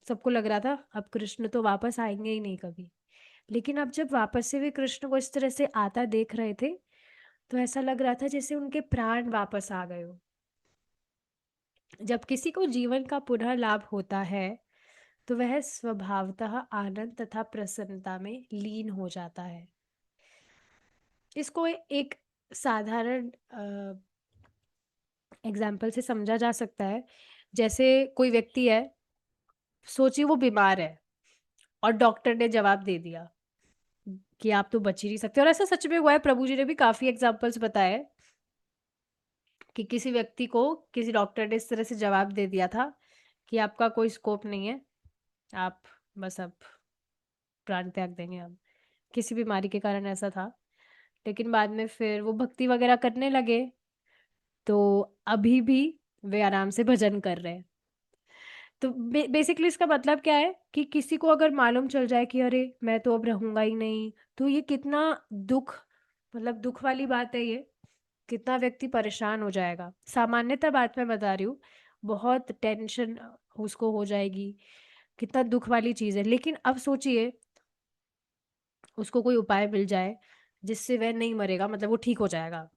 सबको लग रहा था अब कृष्ण तो वापस आएंगे ही नहीं कभी। लेकिन अब जब वापस से वे कृष्ण को इस तरह से आता देख रहे थे, तो ऐसा लग रहा था जैसे उनके प्राण वापस आ गए हो। जब किसी को जीवन का पुनः लाभ होता है, तो वह स्वभावतः आनंद तथा प्रसन्नता में लीन हो जाता है। इसको एक साधारण एग्जाम्पल से समझा जा सकता है। जैसे कोई व्यक्ति है, सोचिए वो बीमार है, और डॉक्टर ने जवाब दे दिया कि आप तो बच ही नहीं सकते, और ऐसा सच में हुआ है। प्रभु जी ने भी काफी एग्जाम्पल्स बताए कि किसी व्यक्ति को किसी डॉक्टर ने इस तरह से जवाब दे दिया था कि आपका कोई स्कोप नहीं है, आप बस अब प्राण त्याग देंगे। अब किसी बीमारी के कारण ऐसा था, लेकिन बाद में फिर वो भक्ति वगैरह करने लगे, तो अभी भी वे आराम से भजन कर रहे हैं। तो बेसिकली इसका मतलब क्या है कि किसी को अगर मालूम चल जाए कि अरे मैं तो अब रहूंगा ही नहीं, तो ये कितना दुख, मतलब दुख वाली बात है ये। कितना व्यक्ति परेशान हो जाएगा, सामान्यतः बात मैं बता रही हूँ, बहुत टेंशन उसको हो जाएगी। कितना दुख वाली चीज है। लेकिन अब सोचिए, उसको कोई उपाय मिल जाए जिससे वह नहीं मरेगा, मतलब वो ठीक हो जाएगा,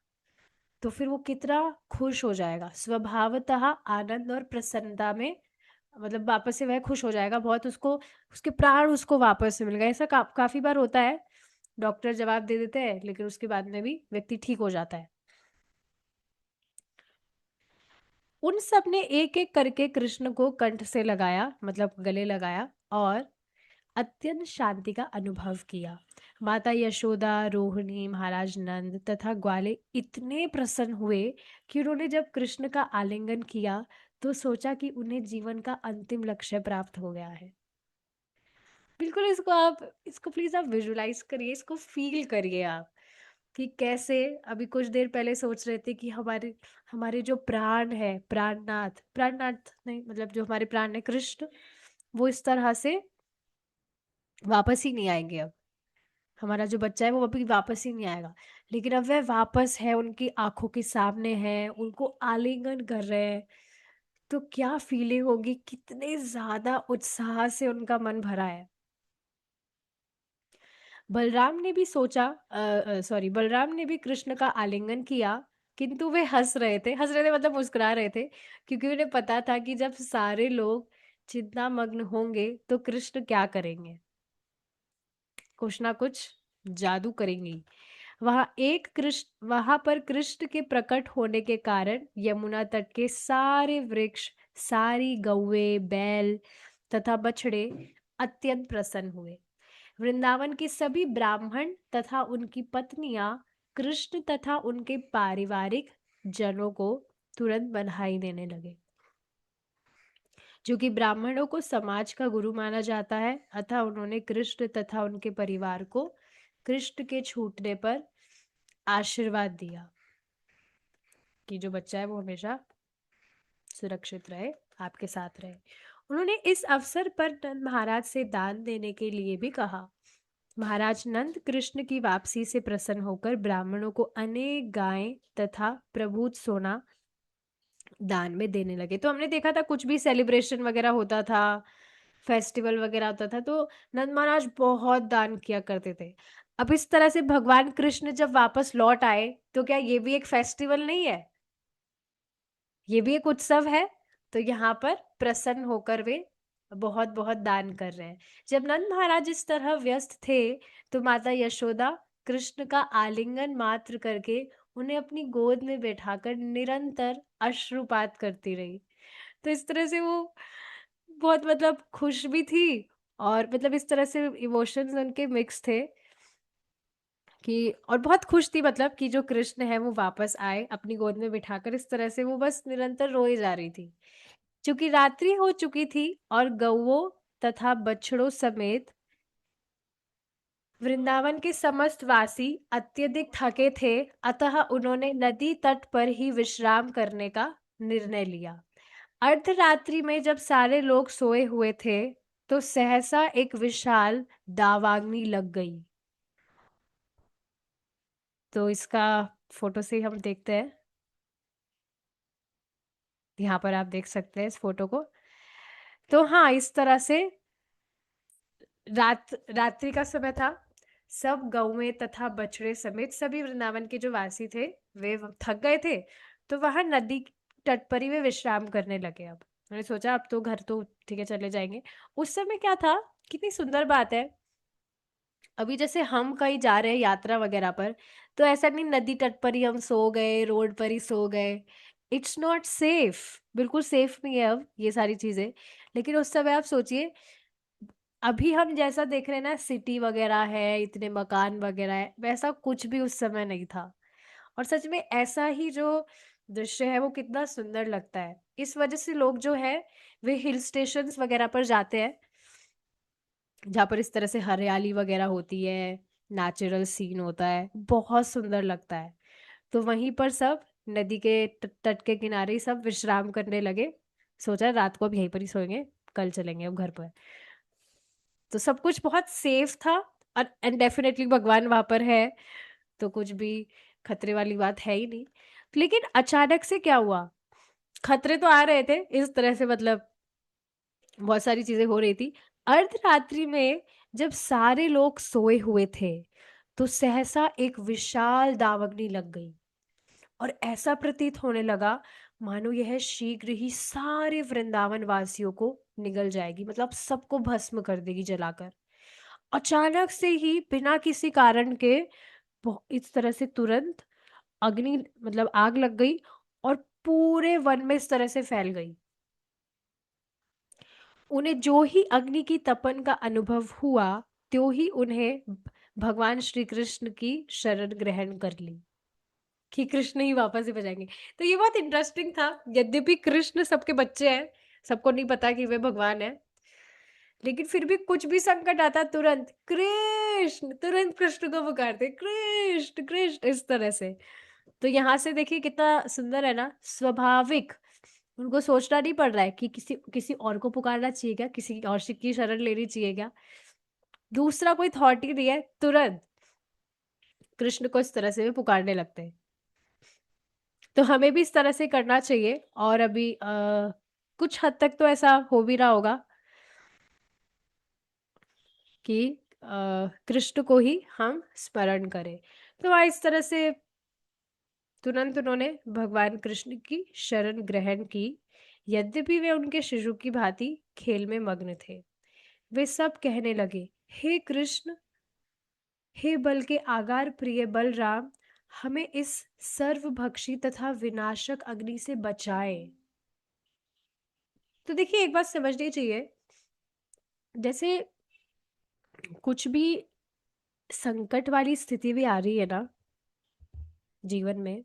तो फिर वो कितना खुश हो जाएगा, स्वभावतः आनंद और प्रसन्नता में, मतलब वापस से वह खुश हो जाएगा बहुत, उसको उसके प्राण उसको वापस से मिल गए। ऐसा काफी बार होता है, डॉक्टर जवाब दे देते हैं लेकिन उसके बाद में भी व्यक्ति ठीक हो जाता है। उन सब ने एक एक करके कृष्ण को कंठ से लगाया, मतलब गले लगाया, और अत्यंत शांति का अनुभव किया। माता यशोदा, रोहिणी, महाराज नंद तथा ग्वाले इतने प्रसन्न हुए कि उन्होंने जब कृष्ण का आलिंगन किया तो सोचा कि उन्हें जीवन का अंतिम लक्ष्य प्राप्त हो गया है। बिल्कुल, इसको प्लीज आप विजुलाइज करिए, इसको फील करिए आप, कि कैसे अभी कुछ देर पहले सोच रहे थे कि हमारे हमारे जो प्राण है, प्राणनाथ नहीं, मतलब जो हमारे प्राण है कृष्ण, वो इस तरह से वापस ही नहीं आएंगे अब। हमारा जो बच्चा है वो अभी वापस ही नहीं आएगा, लेकिन अब वह वापस है, उनकी आंखों के सामने है, उनको आलिंगन कर रहे हैं। तो क्या फीलिंग होगी, कितने ज्यादा उत्साह से उनका मन भरा है। बलराम ने भी बलराम ने भी कृष्ण का आलिंगन किया, किंतु वे हंस रहे थे मतलब मुस्कुरा रहे थे, क्योंकि उन्हें पता था कि जब सारे लोग चिंतामग्न होंगे तो कृष्ण क्या करेंगे, कुछ ना कुछ जादू करेंगे। वहां पर कृष्ण के प्रकट होने के कारण यमुना तट के सारे वृक्ष, सारी गौवे, बैल तथा बछड़े अत्यंत प्रसन्न हुए। वृंदावन के सभी ब्राह्मण तथा उनकी पत्नियां कृष्ण तथा उनके पारिवारिक जनों को तुरंत बधाई देने लगे। जो कि ब्राह्मणों को समाज का गुरु माना जाता है, अतः उन्होंने कृष्ण तथा उनके परिवार को कृष्ण के छूटने पर आशीर्वाद दिया कि जो बच्चा है वो हमेशा सुरक्षित रहे, आपके साथ रहे। उन्होंने इस अवसर पर नंद महाराज से दान देने के लिए भी कहा। महाराज नंद कृष्ण की वापसी से प्रसन्न होकर ब्राह्मणों को अनेक गायें तथा प्रभुत सोना दान में देने लगे। तो हमने देखा था कुछ भी सेलिब्रेशन वगैरह होता था, फेस्टिवल वगैरह होता था, तो नंद महाराज बहुत दान किया करते थे। अब इस तरह से भगवान कृष्ण जब वापस लौट आए तो क्या ये भी एक फेस्टिवल नहीं है, ये भी एक उत्सव है। तो यहाँ पर प्रसन्न होकर वे बहुत बहुत दान कर रहे हैं। जब नंद महाराज इस तरह व्यस्त थे तो माता यशोदा कृष्ण का आलिंगन मात्र करके उन्हें अपनी गोद में बैठाकर निरंतर अश्रुपात करती रही। तो इस तरह से वो बहुत मतलब खुश भी थी, और मतलब इस तरह से इमोशंस उनके मिक्स थे कि, और बहुत खुश थी मतलब कि जो कृष्ण है वो वापस आए अपनी गोद में बिठाकर। इस तरह से वो बस निरंतर रोई जा रही थी। चूंकि रात्रि हो चुकी थी और गौओं तथा बछड़ों समेत वृंदावन के समस्त वासी अत्यधिक थके थे, अतः उन्होंने नदी तट पर ही विश्राम करने का निर्णय लिया। अर्धरात्रि में जब सारे लोग सोए हुए थे तो सहसा एक विशाल दावाग्नि लग गई। तो इसका फोटो से हम देखते हैं, यहाँ पर आप देख सकते हैं इस फोटो को। तो हाँ, इस तरह से रात्रि का समय था, सब गौएं तथा बछड़े समेत सभी वृंदावन के जो वासी थे वे थक गए थे, तो वहां नदी तट पर ही वे विश्राम करने लगे। अब मैंने सोचा अब तो घर तो ठीक है चले जाएंगे। उस समय क्या था, कितनी सुंदर बात है, अभी जैसे हम कहीं जा रहे हैं यात्रा वगैरह पर, तो ऐसा नहीं नदी तट पर ही हम सो गए, रोड पर ही सो गए। इट्स नॉट सेफ, बिल्कुल सेफ नहीं है अब ये सारी चीजें। लेकिन उस समय आप सोचिए, अभी हम जैसा देख रहे हैं ना, सिटी वगैरह है, इतने मकान वगैरह है, वैसा कुछ भी उस समय नहीं था। और सच में ऐसा ही जो दृश्य है वो कितना सुंदर लगता है। इस वजह से लोग जो है वे हिल स्टेशंस वगैरह पर जाते हैं, जहाँ पर इस तरह से हरियाली वगैरह होती है, नेचुरल सीन होता है, बहुत सुंदर लगता है। तो वहीं पर सब नदी के तट के किनारे ही सब विश्राम करने लगे। सोचा रात को अब यहीं पर ही सोएंगे, कल चलेंगे अब घर पर। तो सब कुछ बहुत सेफ था, और एंड डेफिनेटली भगवान वहां पर है, तो कुछ भी खतरे वाली बात है ही नहीं। लेकिन अचानक से क्या हुआ, खतरे तो आ रहे थे इस तरह से, मतलब बहुत सारी चीजें हो रही थी। अर्धरात्रि में जब सारे लोग सोए हुए थे, तो सहसा एक विशाल दावग्नि लग गई, और ऐसा प्रतीत होने लगा मानो यह शीघ्र ही सारे वृंदावन वासियों को निगल जाएगी, मतलब सबको भस्म कर देगी जलाकर। अचानक से ही बिना किसी कारण के इस तरह से तुरंत अग्नि, मतलब आग लग गई, और पूरे वन में इस तरह से फैल गई। उन्हें जो ही अग्नि की तपन का अनुभव हुआ, त्यों ही उन्हें भगवान श्री कृष्ण की शरण ग्रहण कर ली, कि कृष्ण ही वापस ही बजाएंगे। तो ये बहुत इंटरेस्टिंग था। यद्यपि कृष्ण सबके बच्चे हैं, सबको नहीं पता कि वे भगवान है, लेकिन फिर भी कुछ भी संकट आता तुरंत कृष्ण, तुरंत कृष्ण को पुकारते, कृष्ण कृष्ण, इस तरह से। तो यहाँ से देखिए कितना सुंदर है ना, स्वाभाविक। उनको सोचना नहीं पड़ रहा है कि किसी किसी और को पुकारना चाहिए क्या, किसी और की शरण लेनी चाहिए क्या, दूसरा कोई थॉट ही नहीं है, तुरंत कृष्ण को इस तरह से वे पुकारने लगते हैं। तो हमें भी इस तरह से करना चाहिए। और अभी कुछ हद तक तो ऐसा हो भी रहा होगा कि कृष्ण को ही हम स्मरण करें। तो इस तरह से तुरंत उन्होंने भगवान कृष्ण की शरण ग्रहण की। यद्यपि वे उनके शिशु की भांति खेल में मग्न थे, वे सब कहने लगे, हे कृष्ण, हे बल के आगार प्रिय बलराम, हमें इस सर्वभक्षी तथा विनाशक अग्नि से बचाए। तो देखिए एक बात समझनी चाहिए, जैसे कुछ भी संकट वाली स्थिति भी आ रही है ना जीवन में,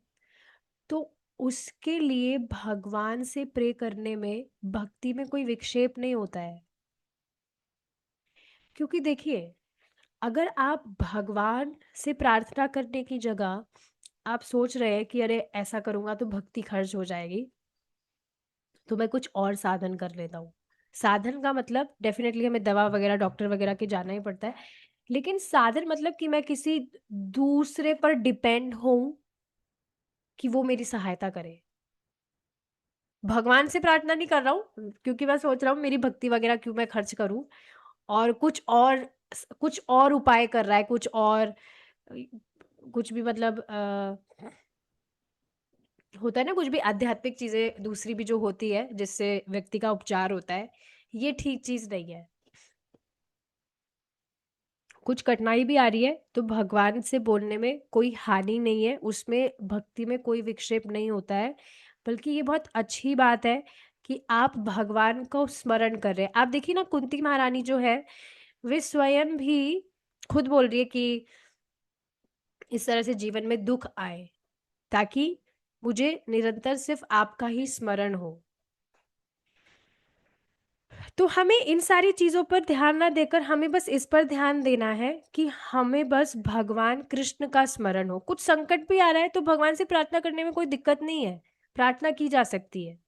तो उसके लिए भगवान से प्रे करने में, भक्ति में कोई विक्षेप नहीं होता है। क्योंकि देखिए, अगर आप भगवान से प्रार्थना करने की जगह आप सोच रहे हैं कि अरे ऐसा करूंगा तो भक्ति खर्च हो जाएगी, तो मैं कुछ और साधन कर लेता हूँ। साधन का मतलब डेफिनेटली हमें दवा वगैरह, डॉक्टर वगैरह के जाना ही पड़ता है, लेकिन साधन मतलब कि मैं किसी दूसरे पर डिपेंड हूं कि वो मेरी सहायता करे। भगवान से प्रार्थना नहीं कर रहा हूँ, क्योंकि मैं सोच रहा हूँ मेरी भक्ति वगैरह क्यों मैं खर्च करूँ, और कुछ और उपाय कर रहा है, कुछ और कुछ भी, मतलब होता है ना, कुछ भी आध्यात्मिक चीजें दूसरी भी जो होती है जिससे व्यक्ति का उपचार होता है, ये ठीक चीज नहीं है। कुछ कठिनाई भी आ रही है तो भगवान से बोलने में कोई हानि नहीं है, उसमें भक्ति में कोई विक्षेप नहीं होता है, बल्कि ये बहुत अच्छी बात है कि आप भगवान को स्मरण कर रहे हैं। आप देखिए ना, कुंती महारानी जो है, वे स्वयं भी खुद बोल रही है कि इस तरह से जीवन में दुख आए ताकि मुझे निरंतर सिर्फ आपका ही स्मरण हो। तो हमें इन सारी चीजों पर ध्यान ना देकर हमें बस इस पर ध्यान देना है कि हमें बस भगवान कृष्ण का स्मरण हो। कुछ संकट भी आ रहा है तो भगवान से प्रार्थना करने में कोई दिक्कत नहीं है, प्रार्थना की जा सकती है।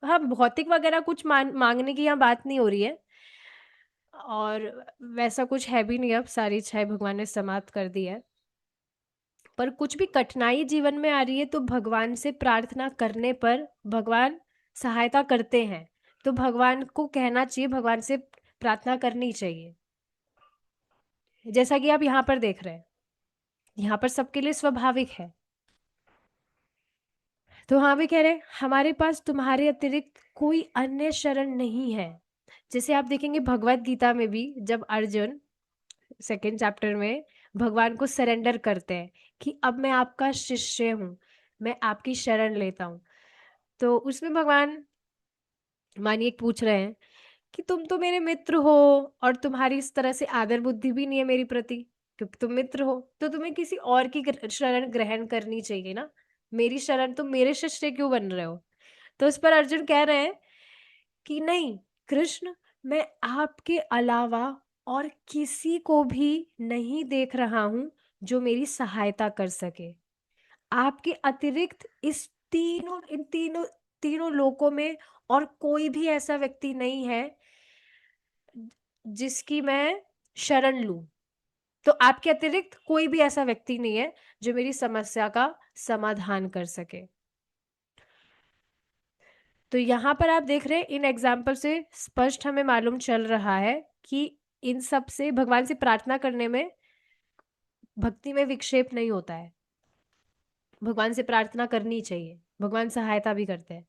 हाँ, भौतिक वगैरह कुछ मांगने की यहाँ बात नहीं हो रही है, और वैसा कुछ है भी नहीं, अब सारी इच्छाएं भगवान ने समाप्त कर दी है। पर कुछ भी कठिनाई जीवन में आ रही है तो भगवान से प्रार्थना करने पर भगवान सहायता करते हैं। तो भगवान को कहना चाहिए, भगवान से प्रार्थना करनी चाहिए। जैसा कि आप यहाँ पर देख रहे हैं, यहाँ पर सबके लिए स्वाभाविक है। तो हाँ, भी कह रहे हैं, हमारे पास तुम्हारे अतिरिक्त कोई अन्य शरण नहीं है। जैसे आप देखेंगे भगवत गीता में भी, जब अर्जुन सेकेंड चैप्टर में भगवान को सरेंडर करते हैं कि अब मैं आपका शिष्य हूँ, मैं आपकी शरण लेता हूँ, तो उसमें भगवान मानिए पूछ रहे हैं कि तुम तो मेरे मित्र हो, और तुम्हारी इस तरह से आदर बुद्धि भी नहीं है मेरी प्रति, क्योंकि तुम मित्र हो तो तुम्हें किसी और की शरण ग्रहण करनी चाहिए ना, मेरी शरण, तुम मेरे शिष्य क्यों बन रहे हो। तो इस पर अर्जुन कह रहे हैं कि नहीं कृष्ण, मैं आपके अलावा और किसी को भी नहीं देख रहा हूं जो मेरी सहायता कर सके। आपके अतिरिक्त इस इन तीनों तीनों लोकों में और कोई भी ऐसा व्यक्ति नहीं है जिसकी मैं शरण लूं। तो आपके अतिरिक्त कोई भी ऐसा व्यक्ति नहीं है जो मेरी समस्या का समाधान कर सके। तो यहाँ पर आप देख रहे हैं, इन एग्जाम्पल से स्पष्ट हमें मालूम चल रहा है कि इन सब से भगवान से प्रार्थना करने में, भक्ति में विक्षेप नहीं होता है। भगवान से प्रार्थना करनी चाहिए, भगवान सहायता भी करते हैं।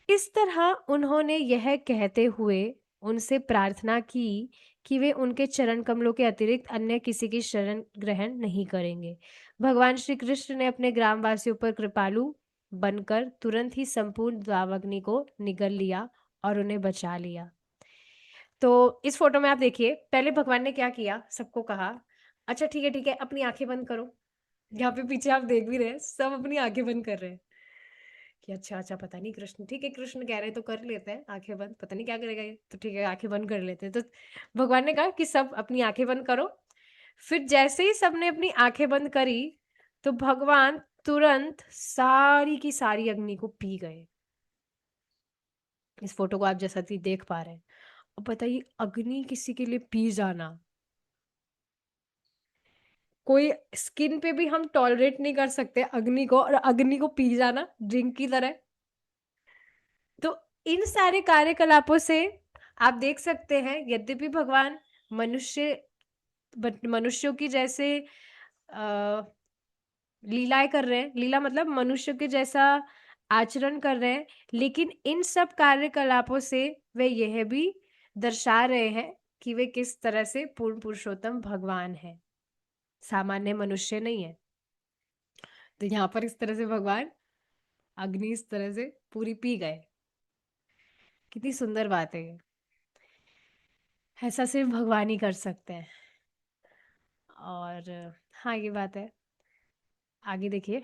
इस तरह उन्होंने यह कहते हुए उनसे प्रार्थना की कि वे उनके चरण कमलों के अतिरिक्त अन्य किसी की शरण ग्रहण नहीं करेंगे। भगवान श्री कृष्ण ने अपने ग्रामवासियों पर कृपालु बनकर तुरंत ही संपूर्ण दावाग्नि को निगल लिया और उन्हें बचा लिया। तो इस फोटो में आप देखिए, पहले भगवान ने क्या किया, सबको कहा अच्छा ठीक है, अपनी आंखें बंद करो। यहाँ पे पीछे आप देख भी रहे हैं, सब अपनी आंखें बंद कर रहे हैं कि अच्छा पता नहीं कृष्ण, ठीक है कृष्ण कह रहे हैं तो कर लेते हैं आंखें बंद, पता नहीं क्या करेगा ये, तो ठीक है आंखें बंद कर लेते हैं। तो भगवान ने कहा कि सब अपनी आंखें बंद करो। फिर जैसे ही सबने अपनी आंखें बंद करी, तो भगवान तुरंत सारी की सारी अग्नि को पी गए। इस फोटो को आप जैसा कि देख पा रहे हैं। अब बताइए, अग्नि किसी के लिए पी जाना, कोई स्किन पे भी हम टॉलरेट नहीं कर सकते अग्नि को, और अग्नि को पी जाना ड्रिंक की तरह। तो इन सारे कार्यकलापों से आप देख सकते हैं, यद्यपि भगवान मनुष्य मनुष्यों की जैसे आ, लीलाएं कर रहे हैं, लीला मतलब मनुष्य के जैसा आचरण कर रहे हैं, लेकिन इन सब कार्यकलापों से वे यह भी दर्शा रहे हैं कि वे किस तरह से पूर्ण पुरुषोत्तम भगवान है, सामान्य मनुष्य नहीं है। तो यहाँ पर इस तरह से भगवान अग्नि इस तरह से पूरी पी गए। कितनी सुंदर बात है ये, ऐसा सिर्फ भगवान ही कर सकते हैं। और हाँ, ये बात है। आगे देखिए,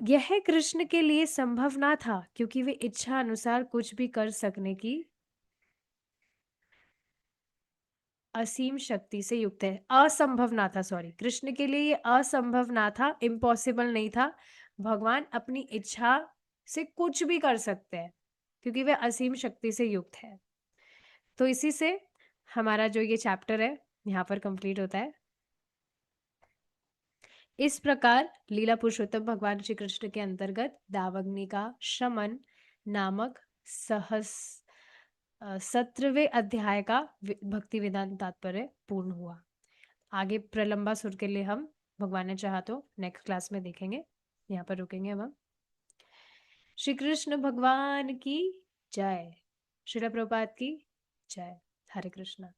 यह कृष्ण के लिए संभव ना था क्योंकि वे इच्छा अनुसार कुछ भी कर सकने की असीम शक्ति से युक्त है। असंभव ना था, सॉरी, कृष्ण के लिए ये असंभव ना था, इम्पॉसिबल नहीं था। भगवान अपनी इच्छा से कुछ भी कर सकते हैं क्योंकि वे असीम शक्ति से युक्त है। तो इसी से हमारा जो ये चैप्टर है यहाँ पर कंप्लीट होता है। इस प्रकार लीला पुरुषोत्तम भगवान श्री कृष्ण के अंतर्गत दावग्नि का शमन नामक सहस 17वें अध्याय का भक्ति वेदांत तात्पर्य पूर्ण हुआ। आगे प्रलंबा सुर के लिए हम भगवान ने चाहा तो नेक्स्ट क्लास में देखेंगे। यहाँ पर रुकेंगे हम। श्री कृष्ण भगवान की जय। श्रील प्रभुपाद की जय। हरे कृष्णा।